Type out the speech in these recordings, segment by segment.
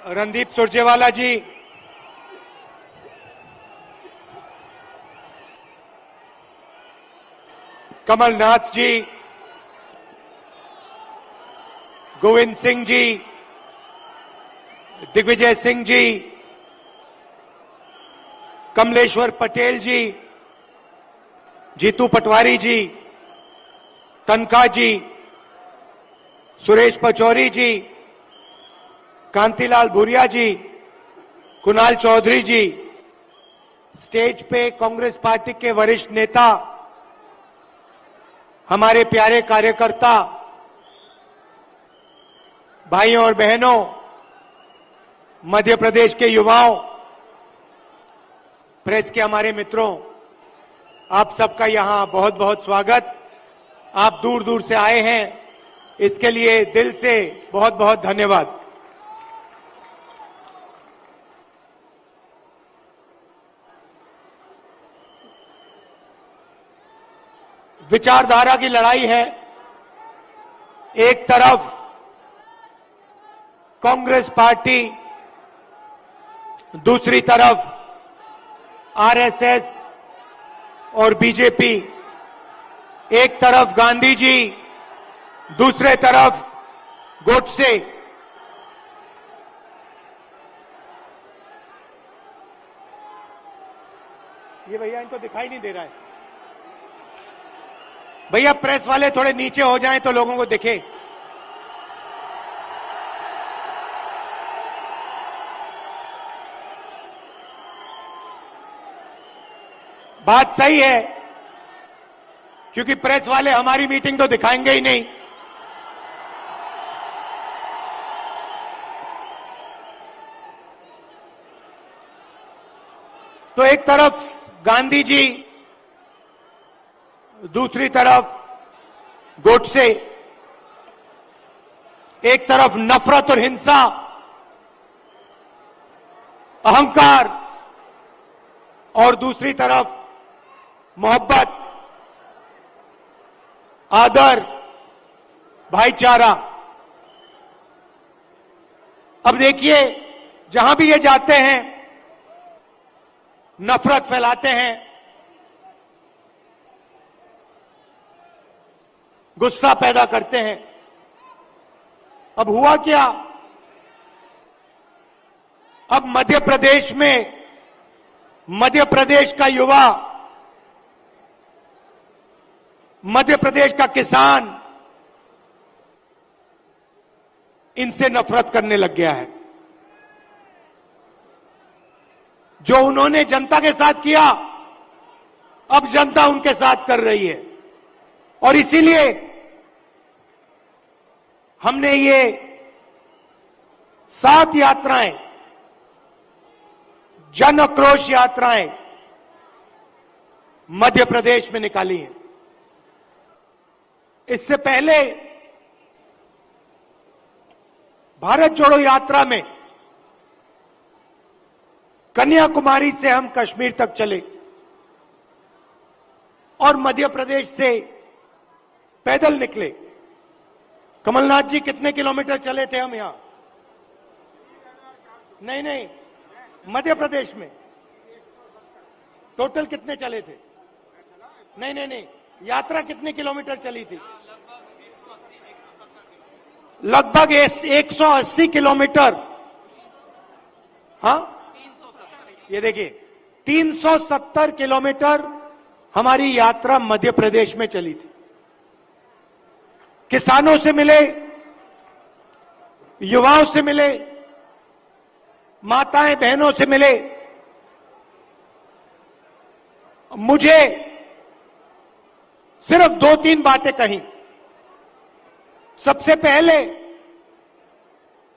रणदीप सुरजेवाला जी, कमलनाथ जी, गोविंद सिंह जी, दिग्विजय सिंह जी, कमलेश्वर पटेल जी, जीतू पटवारी जी, तनखा जी, सुरेश पचौरी जी, कांतिलाल भूरिया जी, कुणाल चौधरी जी, stage पे Congress party के वरिष्ठ नेता, हमारे प्यारे कार्यकर्ता, भाइयों और बहनों, मध्य प्रदेश के युवाओं, प्रेस के हमारे मित्रों, आप सबका यहां बहुत बहुत स्वागत। आप दूर दूर से आए हैं, इसके लिए दिल से बहुत बहुत धन्यवाद। विचारधारा की लड़ाई है। एक तरफ कांग्रेस पार्टी, दूसरी तरफ आरएसएस और बीजेपी, एक तरफ गांधी जी, दूसरे तरफ गोडसे। ये भैया इनको दिखाई नहीं दे रहा है। भैया प्रेस वाले थोड़े नीचे हो जाएं तो लोगों को दिखे। बात सही है, क्योंकि प्रेस वाले हमारी मीटिंग तो दिखाएंगे ही नहीं। तो एक तरफ गांधी जी, दूसरी तरफ गोडसे, एक तरफ नफरत और हिंसा, अहंकार, और दूसरी तरफ मोहब्बत, आदर, भाईचारा। अब देखिए, जहां भी ये जाते हैं नफरत फैलाते हैं, गुस्सा पैदा करते हैं। अब हुआ क्या? अब मध्य प्रदेश में, मध्य प्रदेश का युवा, मध्य प्रदेश का किसान इनसे नफरत करने लग गया है। जो उन्होंने जनता के साथ किया, अब जनता उनके साथ कर रही है। और इसीलिए हमने ये 7 यात्राएं, जन आक्रोश यात्राएं मध्य प्रदेश में निकाली हैं। इससे पहले भारत जोड़ो यात्रा में कन्याकुमारी से हम कश्मीर तक चले और मध्य प्रदेश से पैदल निकले। कमलनाथ जी, कितने किलोमीटर चले थे हम यहां? नहीं, मध्य प्रदेश में टोटल कितने चले थे? नहीं, यात्रा कितने किलोमीटर चली थी? लगभग 180 किलोमीटर। हाँ, ये देखिए, 370 किलोमीटर हमारी यात्रा मध्य प्रदेश में चली थी। किसानों से मिले, युवाओं से मिले, माताएं बहनों से मिले। मुझे सिर्फ 2-3 बातें कही। सबसे पहले,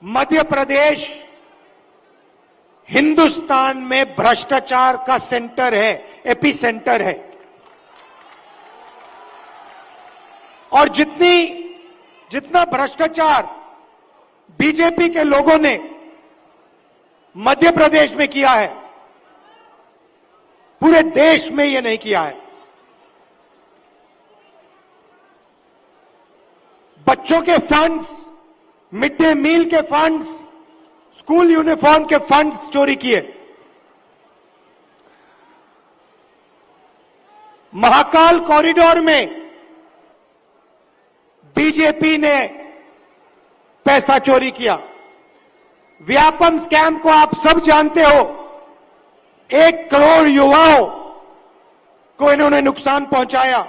मध्य प्रदेश हिंदुस्तान में भ्रष्टाचार का सेंटर है, एपी सेंटर है। और जितना भ्रष्टाचार बीजेपी के लोगों ने मध्य प्रदेश में किया है, पूरे देश में ये नहीं किया है। बच्चों के फंड्स, मिड डे मील के फंड्स, स्कूल यूनिफॉर्म के फंड्स चोरी किए, महाकाल कॉरिडोर में बीजेपी ने पैसा चोरी किया, व्यापम स्कैम को आप सब जानते हो, 1 करोड़ युवाओं को इन्होंने नुकसान पहुंचाया,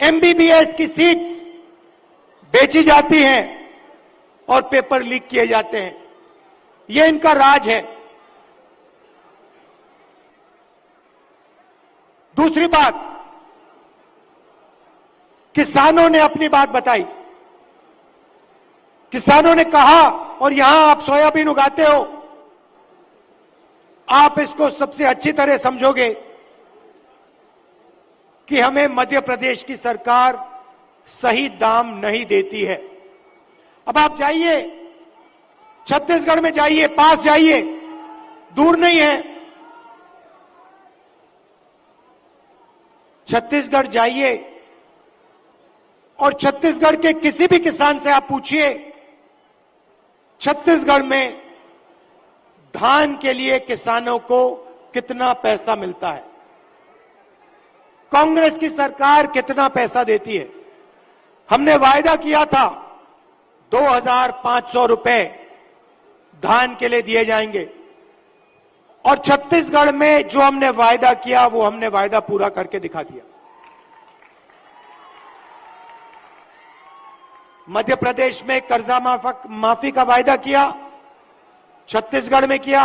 एमबीबीएस की सीट्स बेची जाती हैं और पेपर लीक किए जाते हैं। यह इनका राज है। दूसरी बात, किसानों ने अपनी बात बताई। किसानों ने कहा, और यहां आप सोयाबीन उगाते हो, आप इसको सबसे अच्छी तरह समझोगे कि हमें मध्य प्रदेश की सरकार सही दाम नहीं देती है। अब आप जाइए, छत्तीसगढ़ में जाइए, पास जाइए, दूर नहीं है, छत्तीसगढ़ जाइए और छत्तीसगढ़ के किसी भी किसान से आप पूछिए, छत्तीसगढ़ में धान के लिए किसानों को कितना पैसा मिलता है, कांग्रेस की सरकार कितना पैसा देती है। हमने वायदा किया था 2500 रुपए धान के लिए दिए जाएंगे, और छत्तीसगढ़ में जो हमने वायदा किया वो हमने वायदा पूरा करके दिखा दिया। मध्य प्रदेश में कर्जा माफी का वायदा किया, छत्तीसगढ़ में किया,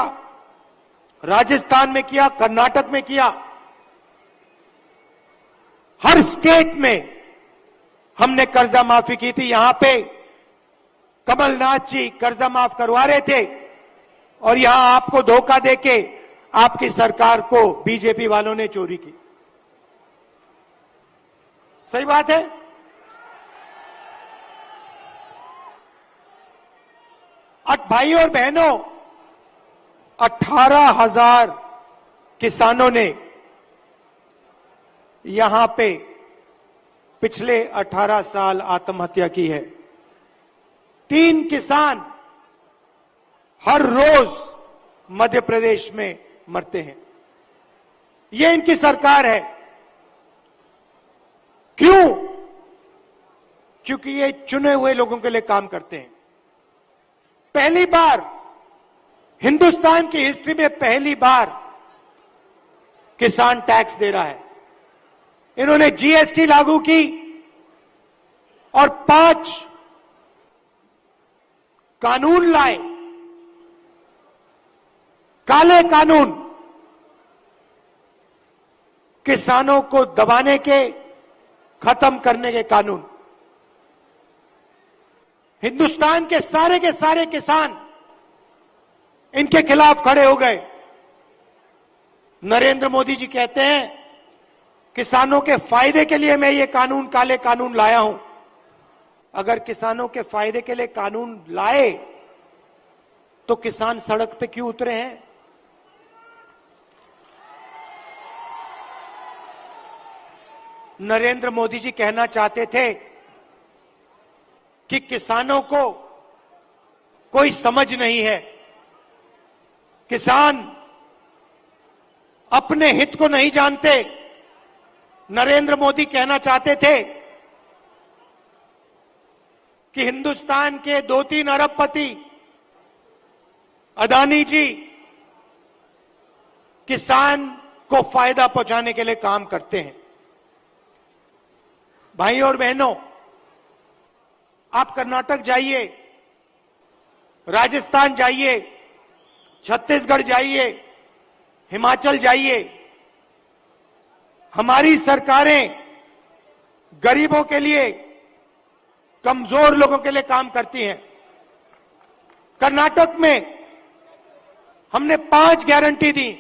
राजस्थान में किया, कर्नाटक में किया, हर स्टेट में हमने कर्जा माफी की थी। यहां पे कमलनाथ जी कर्जा माफ करवा रहे थे और यहां आपको धोखा देके आपकी सरकार को बीजेपी वालों ने चोरी की। सही बात है। भाई और बहनों, 18,000 किसानों ने यहां पे पिछले 18 साल आत्महत्या की है। 3 किसान हर रोज मध्य प्रदेश में मरते हैं। ये इनकी सरकार है। क्यों? क्योंकि ये चुने हुए लोगों के लिए काम करते हैं। पहली बार हिंदुस्तान की हिस्ट्री में पहली बार किसान टैक्स दे रहा है। इन्होंने जीएसटी लागू की और 5 कानून लाए, काले कानून, किसानों को दबाने के, खत्म करने के कानून। हिंदुस्तान के सारे किसान इनके खिलाफ खड़े हो गए। नरेंद्र मोदी जी कहते हैं किसानों के फायदे के लिए मैं ये कानून, काले कानून लाया हूं। अगर किसानों के फायदे के लिए कानून लाए तो किसान सड़क पे क्यों उतरे हैं? नरेंद्र मोदी जी कहना चाहते थे कि किसानों को कोई समझ नहीं है, किसान अपने हित को नहीं जानते। नरेंद्र मोदी कहना चाहते थे कि हिंदुस्तान के 2-3 अरबपति अदानी जी किसान को फायदा पहुंचाने के लिए काम करते हैं। भाई और बहनों, आप कर्नाटक जाइए, राजस्थान जाइए, छत्तीसगढ़ जाइए, हिमाचल जाइए, हमारी सरकारें गरीबों के लिए, कमजोर लोगों के लिए काम करती हैं। कर्नाटक में हमने 5 गारंटी दी,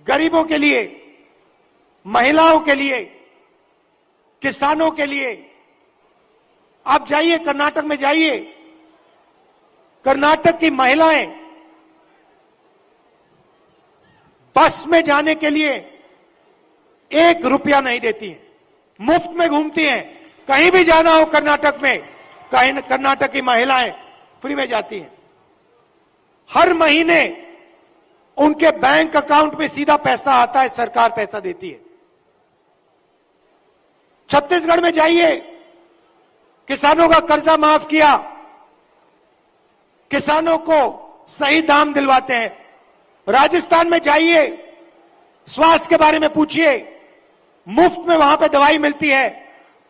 गरीबों के लिए, महिलाओं के लिए, किसानों के लिए। आप जाइए, कर्नाटक में जाइए, कर्नाटक की महिलाएं बस में जाने के लिए 1 रुपया नहीं देती हैं, मुफ्त में घूमती हैं। कहीं भी जाना हो कर्नाटक में, कर्नाटक की महिलाएं फ्री में जाती हैं। हर महीने उनके बैंक अकाउंट में सीधा पैसा आता है, सरकार पैसा देती है। छत्तीसगढ़ में जाइए, किसानों का कर्जा माफ किया, किसानों को सही दाम दिलवाते हैं। राजस्थान में जाइए, स्वास्थ्य के बारे में पूछिए, मुफ्त में वहां पे दवाई मिलती है।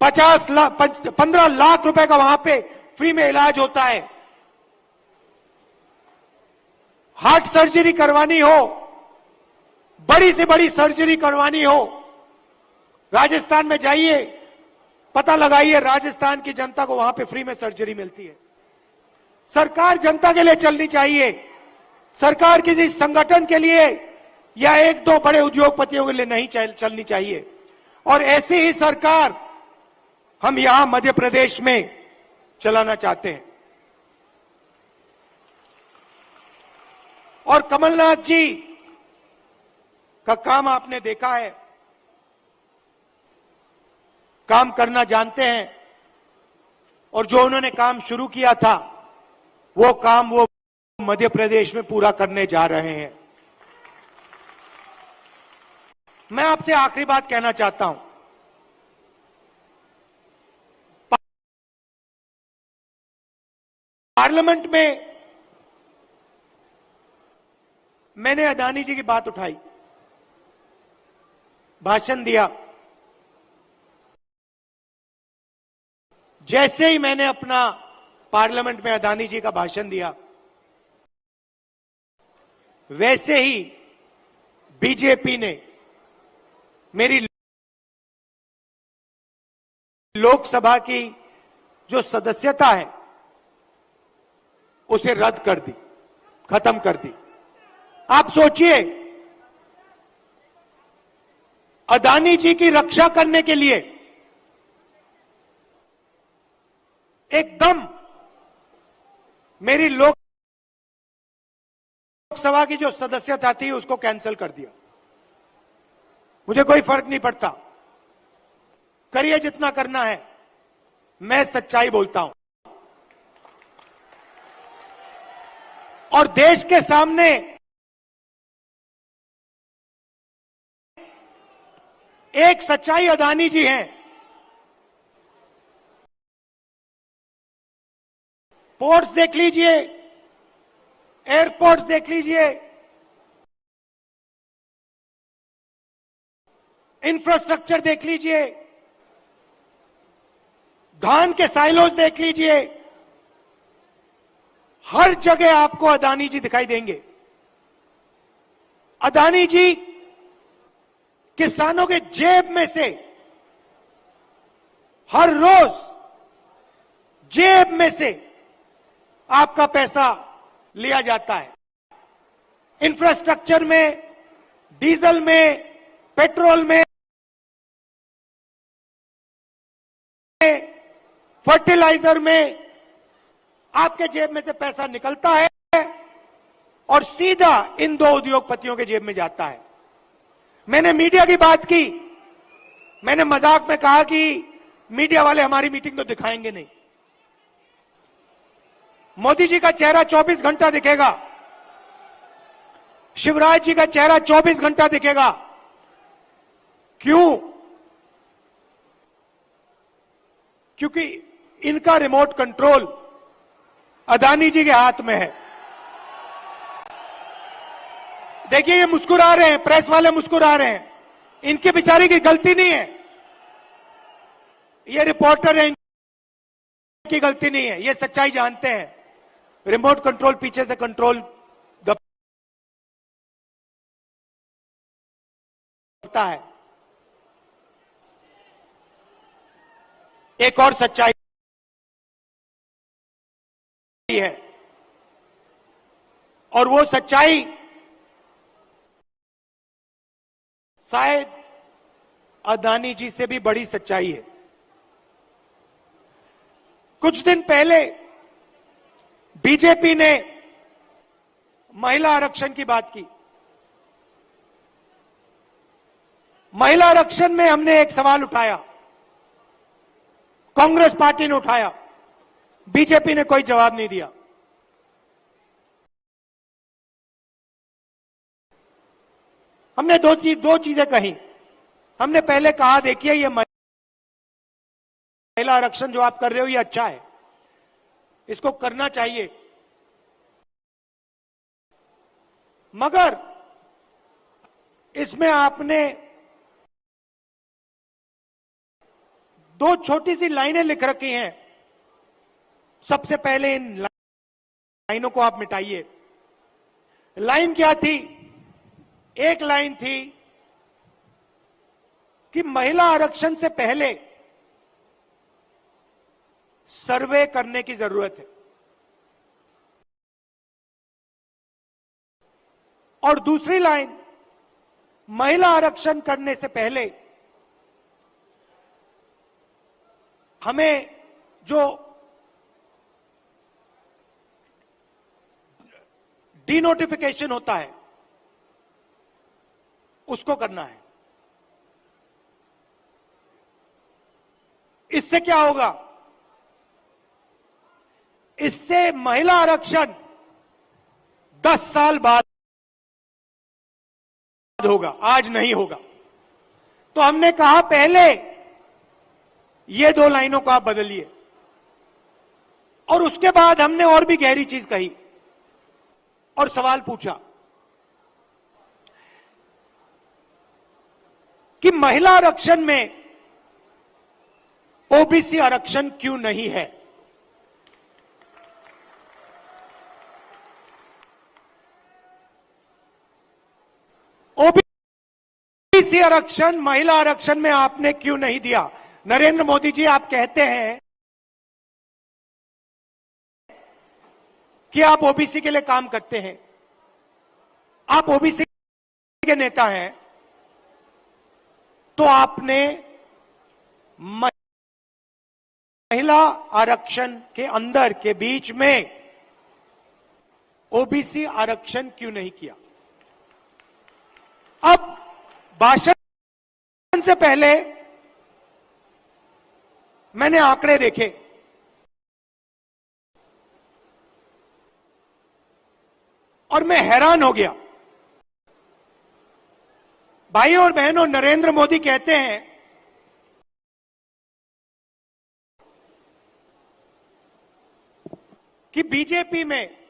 15 लाख रुपए का वहां पे फ्री में इलाज होता है। हार्ट सर्जरी करवानी हो, बड़ी से बड़ी सर्जरी करवानी हो, राजस्थान में जाइए, पता लगाइए, राजस्थान की जनता को वहां पे फ्री में सर्जरी मिलती है। सरकार जनता के लिए चलनी चाहिए। सरकार किसी संगठन के लिए या एक दो बड़े उद्योगपतियों के लिए नहीं चलनी चाहिए। और ऐसी ही सरकार हम यहां मध्य प्रदेश में चलाना चाहते हैं। और कमलनाथ जी का काम आपने देखा है, काम करना जानते हैं, और जो उन्होंने काम शुरू किया था वो काम वो मध्य प्रदेश में पूरा करने जा रहे हैं। मैं आपसे आखिरी बात कहना चाहता हूं, पार्लियामेंट में मैंने अदानी जी की बात उठाई, भाषण दिया। जैसे ही मैंने अपना पार्लियामेंट में अदानी जी का भाषण दिया, वैसे ही बीजेपी ने मेरी लोकसभा की जो सदस्यता है उसे रद्द कर दी, खत्म कर दी। आप सोचिए, अदानी जी की रक्षा करने के लिए एकदम मेरी लोकसभा की जो सदस्यता थी उसको कैंसिल कर दिया। मुझे कोई फर्क नहीं पड़ता, करिए जितना करना है, मैं सच्चाई बोलता हूं। और देश के सामने एक सच्चाई अदानी जी हैं। पोर्ट्स देख लीजिए, एयरपोर्ट्स देख लीजिए, इंफ्रास्ट्रक्चर देख लीजिए, धान के साइलोज देख लीजिए, हर जगह आपको अदानी जी दिखाई देंगे। अदानी जी किसानों के जेब में से हर रोज जेब में से आपका पैसा लिया जाता है। इंफ्रास्ट्रक्चर में, डीजल में, पेट्रोल में, फर्टिलाइजर में आपके जेब में से पैसा निकलता है और सीधा इन दो उद्योगपतियों के जेब में जाता है। मैंने मीडिया की बात की, मैंने मजाक में कहा कि मीडिया वाले हमारी मीटिंग तो दिखाएंगे नहीं। मोदी जी का चेहरा 24 घंटा दिखेगा, शिवराज जी का चेहरा 24 घंटा दिखेगा। क्यों? क्योंकि इनका रिमोट कंट्रोल अदानी जी के हाथ में है। देखिए, ये मुस्कुरा रहे हैं, प्रेस वाले मुस्कुरा रहे हैं, इनके बेचारे की गलती नहीं है, ये रिपोर्टर है, इनकी गलती नहीं है, ये सच्चाई जानते हैं। रिमोट कंट्रोल पीछे से कंट्रोल करता है। एक और सच्चाई है, और वो सच्चाई शायद अदानी जी से भी बड़ी सच्चाई है। कुछ दिन पहले बीजेपी ने महिला आरक्षण की बात की। महिला आरक्षण में हमने एक सवाल उठाया, कांग्रेस पार्टी ने उठाया, बीजेपी ने कोई जवाब नहीं दिया। हमने दो चीजें कही। हमने पहले कहा, देखिए ये महिला आरक्षण जो आप कर रहे हो ये अच्छा है, इसको करना चाहिए, मगर इसमें आपने दो छोटी सी लाइनें लिख रखी हैं। सबसे पहले इन लाइनों को आप मिटाइए। लाइन क्या थी? एक लाइन थी कि महिला आरक्षण से पहले सर्वे करने की जरूरत है, और दूसरी लाइन, महिला आरक्षण करने से पहले हमें जो डीनोटिफिकेशन होता है उसको करना है। इससे क्या होगा? इससे महिला आरक्षण 10 साल बाद होगा, आज नहीं होगा। तो हमने कहा पहले ये दो लाइनों को आप बदलिए, और उसके बाद हमने और भी गहरी चीज कही और सवाल पूछा कि महिला आरक्षण में ओबीसी आरक्षण क्यों नहीं है? ओबीसी आरक्षण महिला आरक्षण में आपने क्यों नहीं दिया? नरेंद्र मोदी जी, आप कहते हैं कि आप ओबीसी के लिए काम करते हैं, आप ओबीसी के नेता हैं, तो आपने महिला आरक्षण के अंदर के बीच में ओबीसी आरक्षण क्यों नहीं किया? अब भाषण से पहले मैंने आंकड़े देखे, और मैं हैरान हो गया। भाइयों और बहनों, नरेंद्र मोदी कहते हैं कि बीजेपी में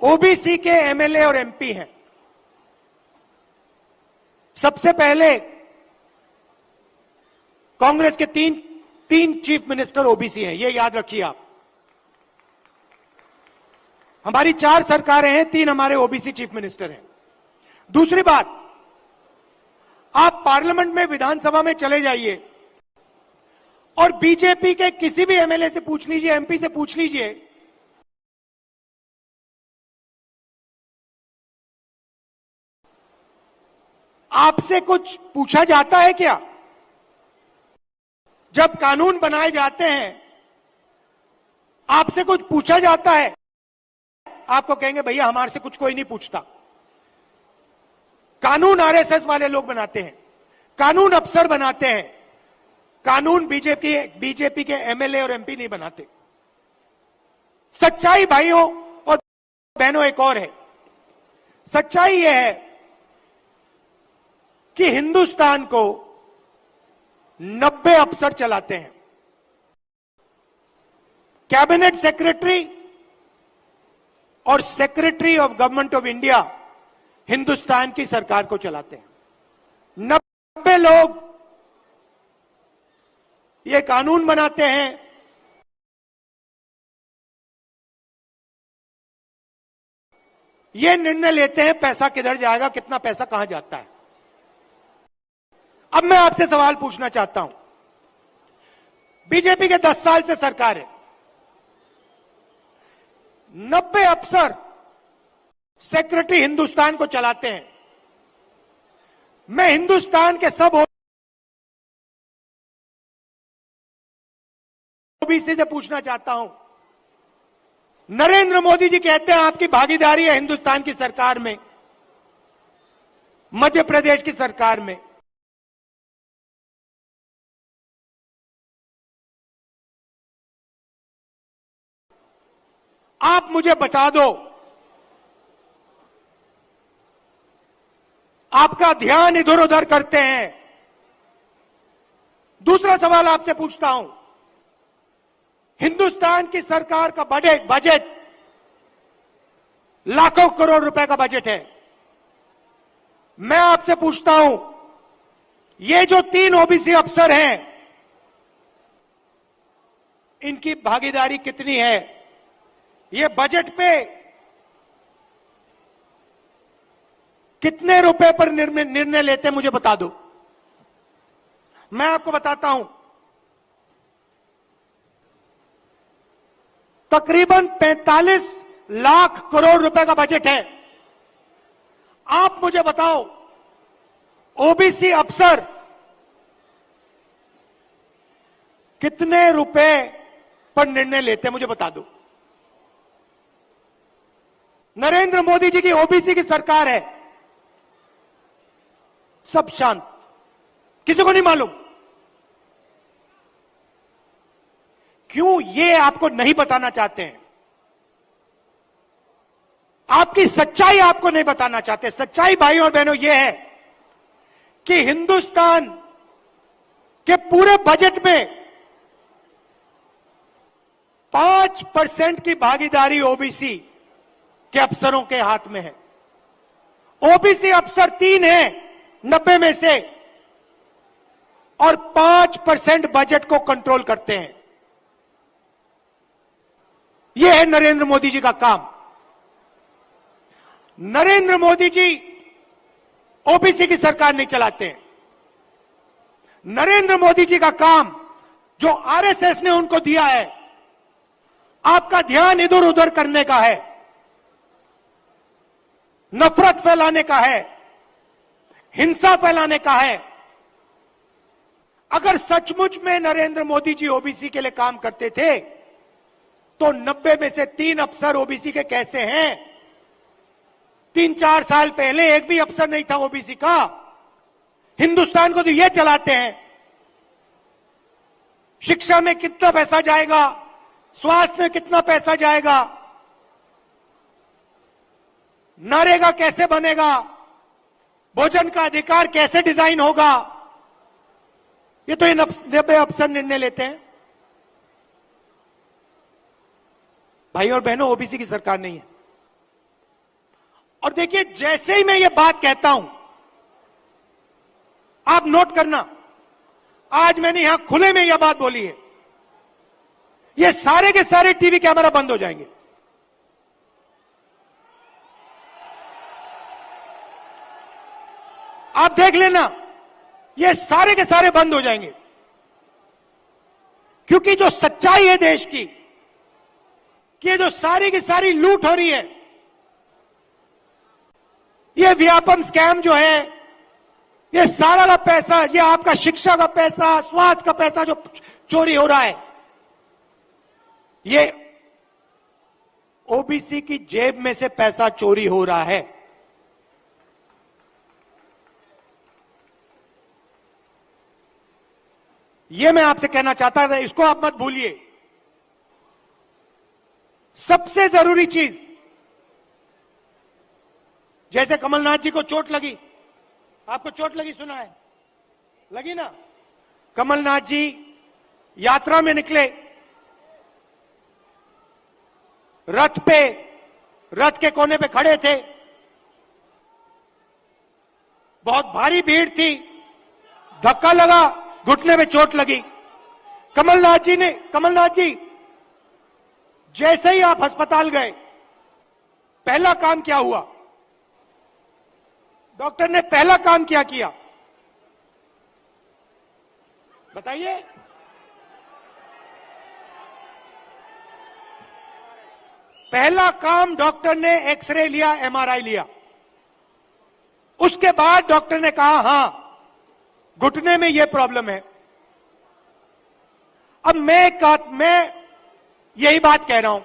ओबीसी के एमएलए और एमपी हैं। सबसे पहले कांग्रेस के तीन चीफ मिनिस्टर ओबीसी हैं, ये याद रखिए आप। हमारी 4 सरकारें हैं, 3 हमारे ओबीसी चीफ मिनिस्टर हैं। दूसरी बात, आप पार्लियामेंट में, विधानसभा में चले जाइए और बीजेपी के किसी भी एमएलए से पूछ लीजिए, एमपी से पूछ लीजिए, आपसे कुछ पूछा जाता है क्या? जब कानून बनाए जाते हैं, आपसे कुछ पूछा जाता है? आपको कहेंगे भैया हमारे से कुछ कोई नहीं पूछता। कानून आरएसएस वाले लोग बनाते हैं, कानून अफसर बनाते हैं, कानून बीजेपी के एमएलए और एमपी नहीं बनाते। सच्चाई भाइयों और बहनों एक और है। सच्चाई यह है कि हिंदुस्तान को 90 अफसर चलाते हैं। कैबिनेट सेक्रेटरी और secretary of government of India Hindustan की सरकार को चलाते हैं। 90 लोग ये कानून बनाते हैं, ये निर्णय लेते हैं पैसा किधर जाएगा, कितना पैसा कहां जाता है। अब मैं आपसे सवाल पूछना चाहता हूं, बीजेपी के 10 साल से सरकार है, 90 अफसर सेक्रेटरी हिंदुस्तान को चलाते हैं। मैं हिंदुस्तान के सब ओबीसी से पूछना चाहता हूं, नरेंद्र मोदी जी कहते हैं आपकी भागीदारी है हिंदुस्तान की सरकार में, मध्य प्रदेश की सरकार में। आप मुझे बता दो आपका ध्यान इधर उधर करते हैं। दूसरा सवाल आपसे पूछता हूं, हिंदुस्तान की सरकार का बजट लाखों करोड़ रुपए का बजट है। मैं आपसे पूछता हूं, ये जो 3 ओबीसी अफसर हैं, इनकी भागीदारी कितनी है? ये बजट पे कितने रुपए पर निर्णय लेते हैं, मुझे बता दो। मैं आपको बताता हूं, तकरीबन 45 लाख करोड़ रुपए का बजट है। आप मुझे बताओ, ओबीसी अफसर कितने रुपए पर निर्णय लेते हैं, मुझे बता दो। नरेंद्र मोदी जी की ओबीसी की सरकार है, सब शांत, किसी को नहीं मालूम। क्यों? ये आपको नहीं बताना चाहते हैं, आपकी सच्चाई आपको नहीं बताना चाहते। सच्चाई भाइयों और बहनों ये है कि हिंदुस्तान के पूरे बजट में 5% की भागीदारी ओबीसी के अफसरों के हाथ में है। ओबीसी अफसर 3 हैं 90 में से, और 5% बजट को कंट्रोल करते हैं। यह है नरेंद्र मोदी जी का काम। नरेंद्र मोदी जी ओबीसी की सरकार नहीं चलाते हैं। नरेंद्र मोदी जी का काम, जो आरएसएस ने उनको दिया है, आपका ध्यान इधर उधर करने का है, नफरत फैलाने का है, हिंसा फैलाने का है। अगर सचमुच में नरेंद्र मोदी जी ओबीसी के लिए काम करते थे, तो 90 में से 3 अफसर ओबीसी के कैसे हैं? 3-4 साल पहले एक भी अफसर नहीं था ओबीसी का। हिंदुस्तान को तो ये चलाते हैं। शिक्षा में कितना पैसा जाएगा, स्वास्थ्य में कितना पैसा जाएगा, नरेगा कैसे बनेगा, भोजन का अधिकार कैसे डिजाइन होगा, ये तो इन अफसर निर्णय लेते हैं। भाई और बहनों, ओबीसी की सरकार नहीं है। और देखिए, जैसे ही मैं ये बात कहता हूं, आप नोट करना, आज मैंने यहां खुले में यह बात बोली है, ये सारे के सारे टीवी कैमरा बंद हो जाएंगे। आप देख लेना, ये सारे के सारे बंद हो जाएंगे। क्योंकि जो सच्चाई है देश की, कि ये जो सारी की सारी लूट हो रही है, ये व्यापम स्कैम जो है, ये सारा का पैसा, ये आपका शिक्षा का पैसा, स्वास्थ्य का पैसा जो चोरी हो रहा है, ये ओबीसी की जेब में से पैसा चोरी हो रहा है। ये मैं आपसे कहना चाहता था, इसको आप मत भूलिए। सबसे जरूरी चीज, जैसे कमलनाथ जी को चोट लगी, आपको चोट लगी, सुना है, लगी ना? कमलनाथ जी यात्रा में निकले, रथ के कोने पे खड़े थे, बहुत भारी भीड़ थी, धक्का लगा, घुटने में चोट लगी। कमलनाथ जी जैसे ही आप अस्पताल गए, पहला काम क्या हुआ? डॉक्टर ने पहला काम क्या किया, बताइए? पहला काम डॉक्टर ने एक्सरे लिया, एमआरआई लिया। उसके बाद डॉक्टर ने कहा, हां, घुटने में यह प्रॉब्लम है। अब मैं यही बात कह रहा हूं,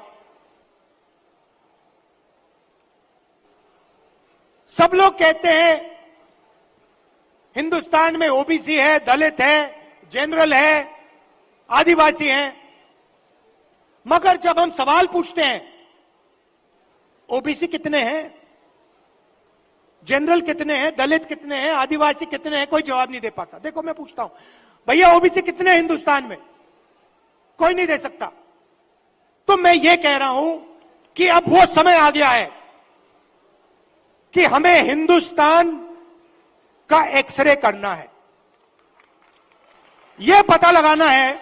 सब लोग कहते हैं हिंदुस्तान में ओबीसी है, दलित है, जनरल है, आदिवासी हैं, मगर जब हम सवाल पूछते हैं ओबीसी कितने हैं, जनरल कितने हैं, दलित कितने हैं, आदिवासी कितने हैं, कोई जवाब नहीं दे पाता। देखो मैं पूछता हूं, भैया ओबीसी कितने हैं हिंदुस्तान में? कोई नहीं दे सकता। तो मैं ये कह रहा हूं कि अब वो समय आ गया है कि हमें हिंदुस्तान का एक्सरे करना है। यह पता लगाना है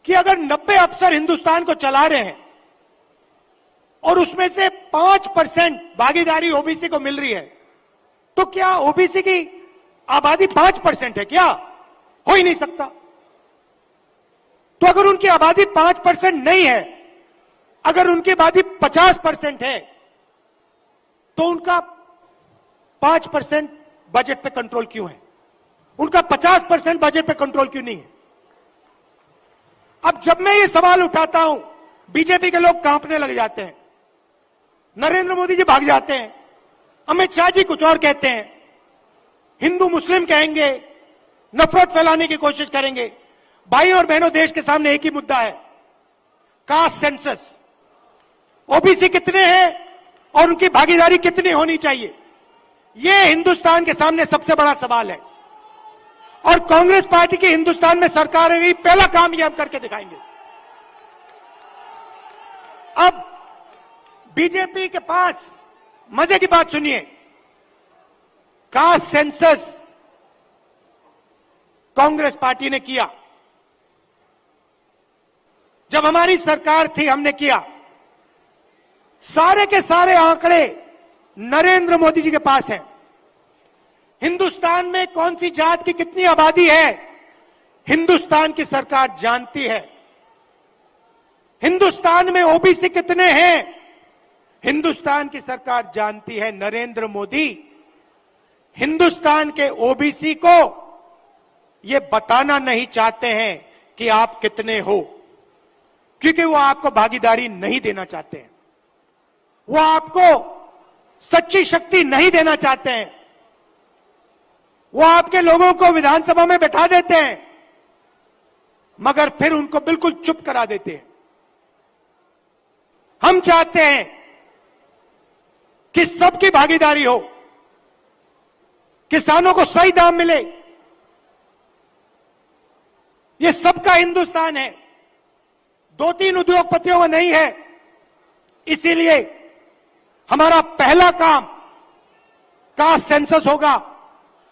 कि अगर 90 अफसर हिंदुस्तान को चला रहे हैं और उसमें से 5% भागीदारी ओबीसी को मिल रही है, तो क्या ओबीसी की आबादी 5% है? क्या हो ही नहीं सकता। तो अगर उनकी आबादी 5% नहीं है, अगर उनकी आबादी 50% है, तो उनका 5% बजट पे कंट्रोल क्यों है? उनका 50% बजट पे कंट्रोल क्यों नहीं है? अब जब मैं ये सवाल उठाता हूं, बीजेपी के लोग कांपने लग जाते हैं, नरेंद्र मोदी जी भाग जाते हैं, अमित शाह जी कुछ और कहते हैं, हिंदू मुस्लिम कहेंगे, नफरत फैलाने की कोशिश करेंगे। भाई और बहनों, देश के सामने एक ही मुद्दा है, कास्ट सेंसस। ओबीसी कितने हैं और उनकी भागीदारी कितनी होनी चाहिए, यह हिंदुस्तान के सामने सबसे बड़ा सवाल है। और कांग्रेस पार्टी की हिंदुस्तान में सरकार है, पहला काम यह हम करके दिखाएंगे। अब बीजेपी के पास मजे की बात सुनिए, कास्ट सेंसस कांग्रेस पार्टी ने किया, जब हमारी सरकार थी हमने किया। सारे के सारे आंकड़े नरेंद्र मोदी जी के पास हैं। हिंदुस्तान में कौन सी जात की कितनी आबादी है, हिंदुस्तान की सरकार जानती है। हिंदुस्तान में ओबीसी कितने हैं, हिंदुस्तान की सरकार जानती है। नरेंद्र मोदी हिंदुस्तान के ओबीसी को यह बताना नहीं चाहते हैं कि आप कितने हो, क्योंकि वो आपको भागीदारी नहीं देना चाहते हैं, वो आपको सच्ची शक्ति नहीं देना चाहते हैं। वो आपके लोगों को विधानसभा में बैठा देते हैं, मगर फिर उनको बिल्कुल चुप करा देते हैं। हम चाहते हैं कि सबकी भागीदारी हो, किसानों को सही दाम मिले। ये सबका हिंदुस्तान है, 2-3 उद्योगपतियों का नहीं है। इसीलिए हमारा पहला काम कास्ट सेंसस होगा,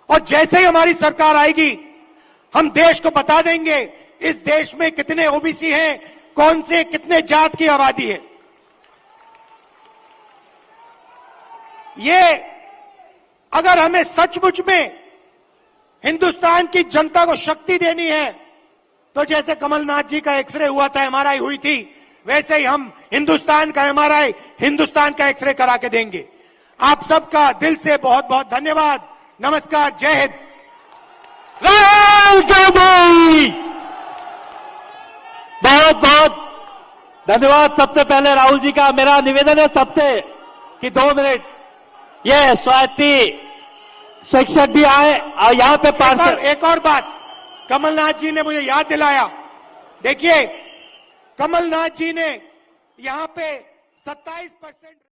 और जैसे ही हमारी सरकार आएगी हम देश को बता देंगे इस देश में कितने ओबीसी हैं, कौन से कितने जात की आबादी है। ये अगर हमें सचमुच में हिंदुस्तान की जनता को शक्ति देनी है, तो जैसे कमलनाथ जी का एक्सरे हुआ था, एमआरआई हुई थी, वैसे ही हम हिंदुस्तान का एमआरआई, हिंदुस्तान का एक्सरे करा के देंगे। आप सबका दिल से बहुत बहुत धन्यवाद। नमस्कार, जय हिंद। बहुत बहुत धन्यवाद। सबसे पहले राहुल जी का मेरा निवेदन है सबसे कि 2 मिनट ये स्वायत्ती शिक्षक भी आए और यहाँ पे पार्षद। एक और बात, कमलनाथ जी ने मुझे याद दिलाया। देखिए, कमलनाथ जी ने यहाँ पे 27%